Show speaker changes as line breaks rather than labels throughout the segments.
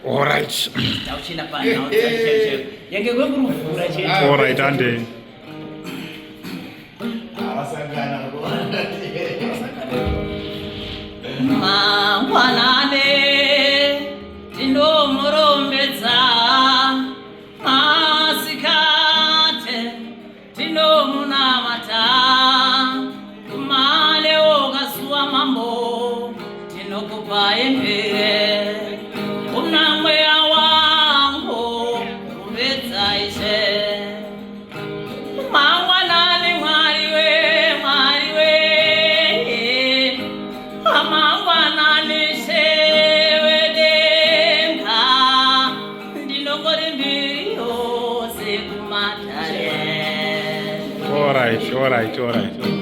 Alright. Alright, Andy. Alright.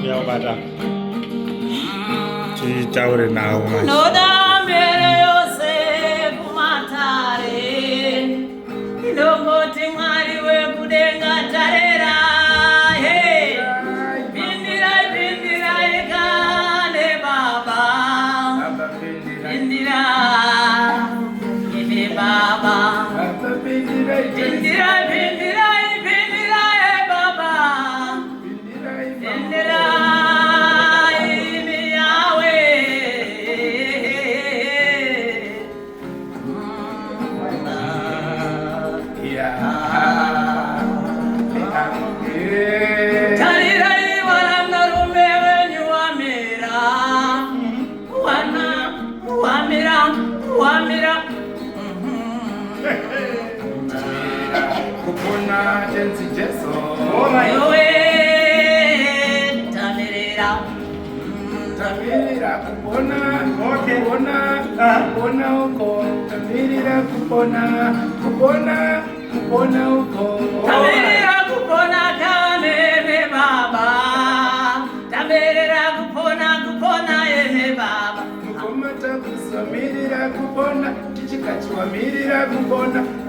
Yeah, bata. Chitaure now. No da mere Yosef matare. Ilongoti mari we kudenga tarera. Hey. Bindira ikane baba. Bindira. Ine baba. Bindira.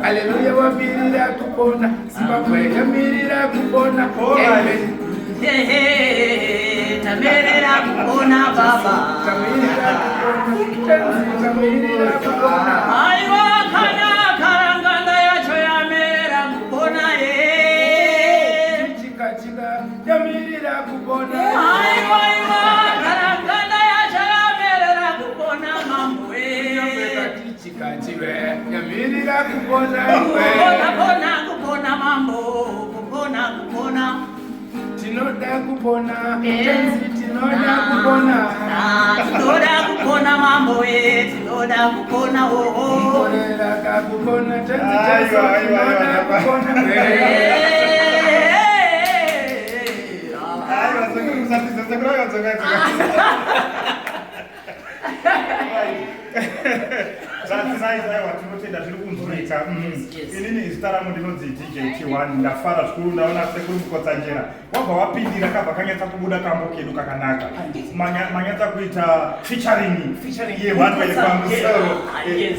Hallelujah, wamirira kupona. Zimbabwe yamirira kupona. Tamirira kupona baba. Tamirira kupona. Aiwa kana karanganda yacho yamera kupona chika yamirira kupona. Aiwa karanganda yacho yamera kupona mambo chika yamirira kupona. Kupona mambo kupona. Tinoda kupona, tinoda kupona. Tinoda kupona mambo tinoda kupona Tinoda kupona, tinoda Tinotenda zviri kunzwika. Inini zita rangu ndinonzi DJ T1. Ndafara zvikuru ndaona sekuru Mukotsanjera. Wabva wapindira kabva kanyatsa kubuda kambo kedu kakanaka. Manyatsa kuita featuring yevanhu vepamusoro.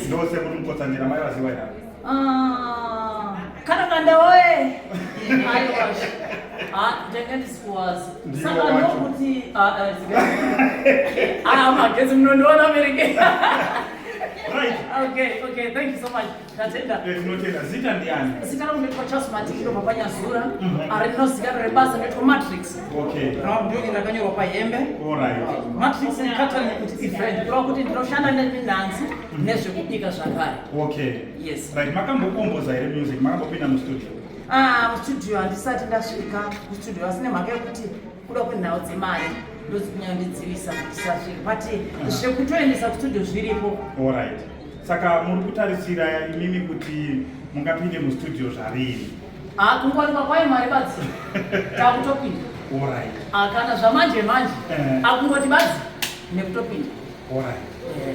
Ndo sekuru Mukotsanjera maivaziva here.
Karanganda woye. Ndingendisikuwazi. Saka nokuthi magezi mnondona America.
Right.
Okay, thank you so much. Tatenda.
Tinotenda zita ndiani?
Zita rangu nditwa Charles Matiki ndo papanya Zura. Ari nosigara rebasa nditwa Matrix.
Okay.
Ndio ndakanyorwa payembe.
Alright.
Matrix ni pattern kuti different. Kwa kuti ndinoshanda neminanzi nezvekubika zvakare.
Okay.
Yes.
Right, makambokomboza here music, makambopinda mustudio.
Mustudio handisati ndasvika mustudio asine mhaka yekuti kuda kwenhau dzemari ndodzikunyandidzivisa kuti tisasvika but zvekutoendesa kustudio zviripo.
Alright. Saka muri kutarisira imimi kuti mungapinde mustudio zvarini?
Kungowanikwa kwayo mari badzi takutopinda.
Alright.
Kana zvamanje akungoti badzi nekutopinda.
Alright.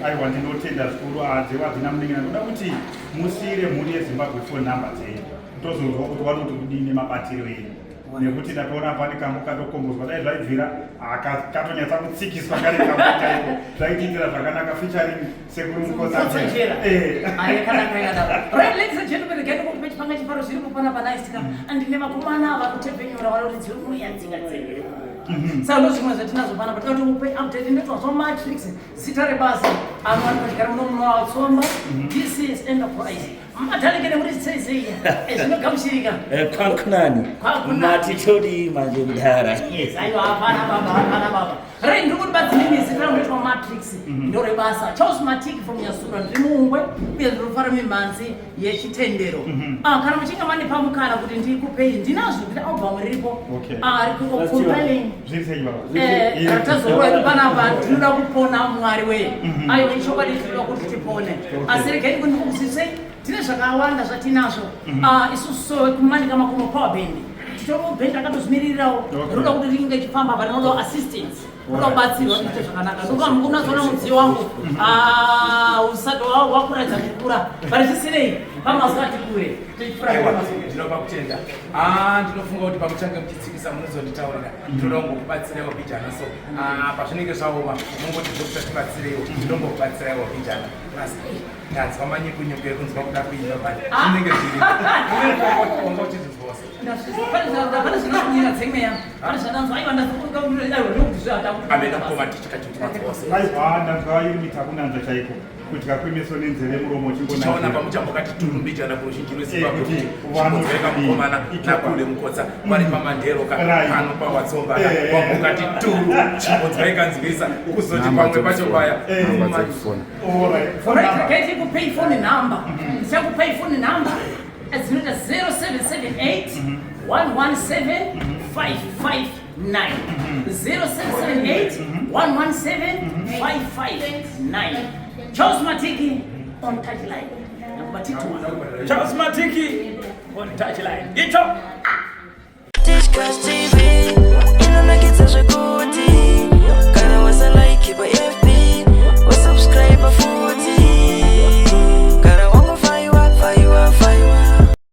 Aiwa ndinotenda zvikuru adzewa dzina munenge ndoda kuti musiyire mhuri yeZimbabwe phone number dzenyu. Tozozwa kuti vanoti kudini mabatiro enyu. Nekuti ndatoona pani kamwe katokombozwa dai zvaibvira katonyatsa kutsikiswa kare kamwe chaiko zvaitiitira zvakanaka featuring sekuru Mukosajera.
Right, ladies and gentlemen, again we're going to chiparo zviri kupana panaisika andine vakomana vakutepenyura vanoridzi kuyadzinga saka ndozvimwe zvatinazo pana patikati upe update ndetwazva Matrix zita rebasa anowanikwa chigara muno mumawatsomba. This is Enterprise. Matalikene muri tseizeya ezvinogamuchirika
kwakunani mati chodi manje mudhara.
Yes, aiwa hapana baba. Right, ndikuti badzinini zita ndetwa Matrix ndo rebasa. Charles Matiki from Nyasura ndimungwe uye ndinofara mimhanzi yechitendero. Kana muchinga mane pamukana kuti ndikupei ndinazvo kuti album riripo ari compelling. Ratazorwa panapa tinoda kupona Mwari we. Aiwa ichokwadi tinoda kuti tipone. Asi regai kundikukusisei tine zvakawanda zvatinazvo. Isusu kumanika makomo power band titori band akatozvimirirawo roda kuti ringe chifamba apa rinoda assistance roda kubatsirwa kuite zvakanaka ndokuti mukunazoona mudziyo wangu usati wakuradza kukura bari zvisinei pamazikati kure
ndinopa kutenda ndinofunga kuti pamuchange muchitsikisa munozonditaurira ndinoda kungokubatsirewo pijana so pazvinenge zvaoma mungoti zvokuti tibatsirewo ndinombokubatsirawo pijana ndanzwa manyikunyuku yekunzwa kuda kuina bani zvinenge zviri uchizvizvose
pane zvinokunyira dzemweya pane zvananzwa aiwa
amena kukoma tichikachitimatvose
aiwa ndanzwa iri mitakunanza chaiko kudya kwemeso nenzeve muromo
chichaona pamuchambokati turumbijana kuruzhinji rweZimbabwe kuti chimbonzweka mukomana nakule Mukotsa vari pamandheroka pano pawatsomba wambokati turu chimbonzweka nzwisa kuzoti pamwe pacho paya
ndikupei phone number ndichakupei phone number ezinoita 0778 117 559 0778 117 559. Charles Matiki on touchline.
Charles Matiki on touchline. It's up.
Discuss TV.